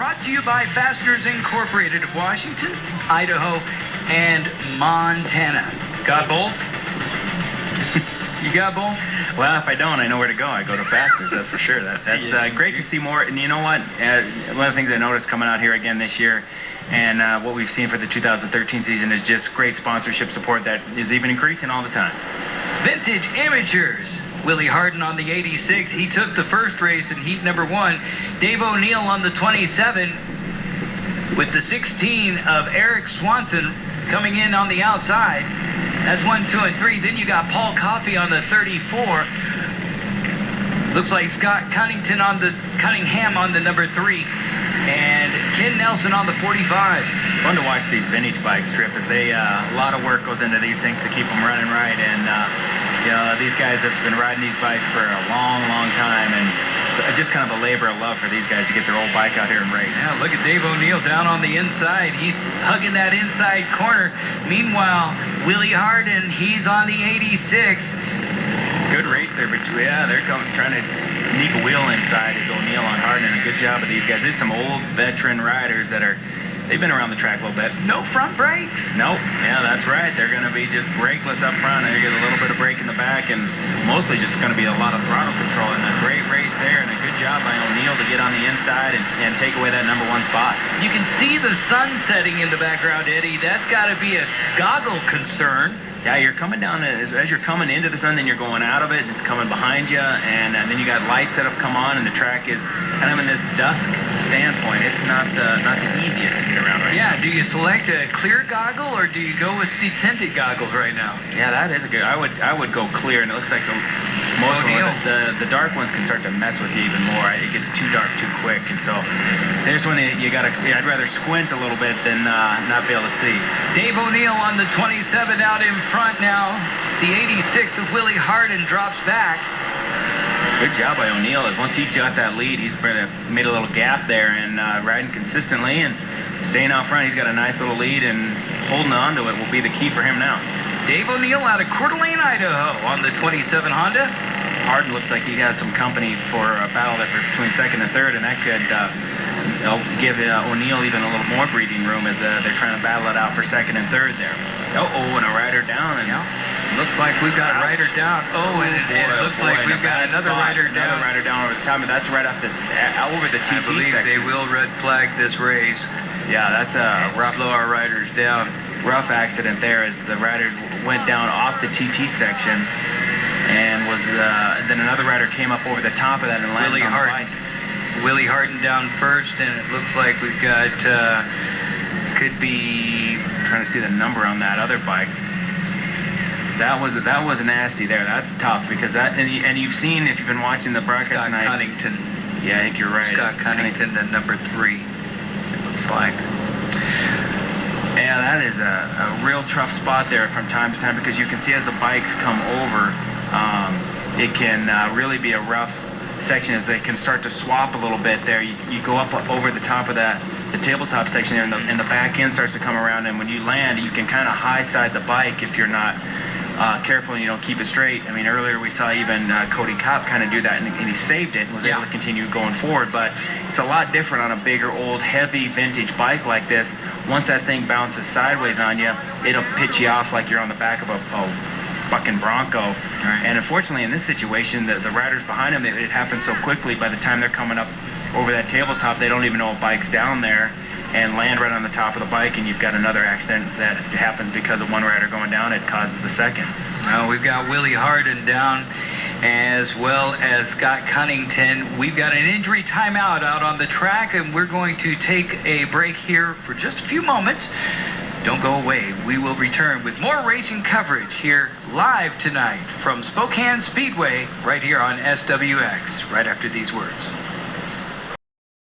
brought to you by Fasteners Incorporated of Washington, Idaho, and Montana. Got both? You got both? Well, if I don't, I know where to go. I go to Fasteners, that's for sure. That's great to see more. And you know what? One of the things I noticed coming out here again this year, and what we've seen for the 2013 season, is just great sponsorship support that is even increasing all the time. Vintage Amateurs. Willie Harden on the 86. He took the first race in heat number 1. Dave O'Neill on the 27. With the 16 of Eric Swanson coming in on the outside. That's 1, 2, and 3. Then you got Paul Coffey on the 34. Looks like Scott Cunningham on the number 3. And Ken Nelson on the 45. Fun to watch these vintage bikes, Trip. A lot of work goes into these things to keep them running right. And these guys have been riding these bikes for a long, long time, and just kind of a labor of love for these guys to get their old bike out here and race. Yeah, look at Dave O'Neill down on the inside. He's hugging that inside corner. Meanwhile, Willie Harden, he's on the 86. Good race there, but they're trying to sneak a wheel inside is O'Neill on Harden, and a good job of these guys. There's some old veteran riders they've been around the track a little bit. No front brakes? Nope. Yeah, that's right. They're going to be just brakeless up front, and you get a little bit of brake in the back, and mostly just going to be a lot of throttle control. And a great race there, and a good job by O'Neill to get on the inside and take away that number 1 spot. You can see the sun setting in the background, Eddie. That's got to be a goggle concern. Yeah, you're coming down, as you're coming into the sun, then you're going out of it, and it's coming behind you, and then you got lights that have come on, and the track is kind of in this dusk standpoint. It's not the easiest to get around right now. Yeah, do you select a clear goggle, or do you go with the tinted goggles right now? Yeah, that is a good. I would go clear, and it looks like the dark ones can start to mess with you even more. It gets too dark too quick, and so there's when I'd rather squint a little bit than not be able to see. Dave O'Neill on the 27 out in front now. The 86 of Willie Harden drops back. Good job by O'Neill. Once he's got that lead, he's made a little gap there and riding consistently and staying out front. He's got a nice little lead, and holding on to it will be the key for him now. Dave O'Neill out of Coeur d'Alene, Idaho on the 27 Honda. Harden looks like he has some company for a battle there between second and third, and that could give O'Neill even a little more breathing room as they're trying to battle it out for second and third there. And a rider down, and looks like we've got a rider down. It looks like we've got another rider down. Another rider down over the top, and that's right off over the TT I believe section. They will red flag this race. Yeah, that's a rough. Slow our riders down. Rough accident there as the rider went down off the TT section, and then another rider came up over the top of that and landed on the bike. Willie Harden down first, and it looks like we've got could be trying to see the number on that other bike. That was nasty there. That's tough because and you've seen, if you've been watching the broadcast tonight. Scott Cunnington. Yeah, I think you're right. Scott Cunnington, the number 3. It looks like. Yeah, that is a real tough spot there from time to time because you can see as the bikes come over, it can really be a rough section as they can start to swap a little bit there. You go up over the top of the tabletop section there, and the back end starts to come around, and when you land, you can kind of high side the bike if you're not careful and you don't keep it straight. I mean, earlier we saw even Cody Kopp kind of do that, and he saved it and was able to continue going forward, but it's a lot different on a bigger, old, heavy, vintage bike like this. Once that thing bounces sideways on you, it'll pitch you off like you're on the back of a fucking Bronco. Right. And unfortunately, in this situation, the riders behind them, it happens so quickly. By the time they're coming up over that tabletop, they don't even know a bike's down there and land right on the top of the bike, and you've got another accident that happens because of one rider going down. It causes the second. Well, we've got Willie Harden down as well as Scott Cunnington. We've got an injury timeout out on the track, and we're going to take a break here for just a few moments. Don't go away. We will return with more racing coverage here live tonight from Spokane Speedway right here on SWX right after these words.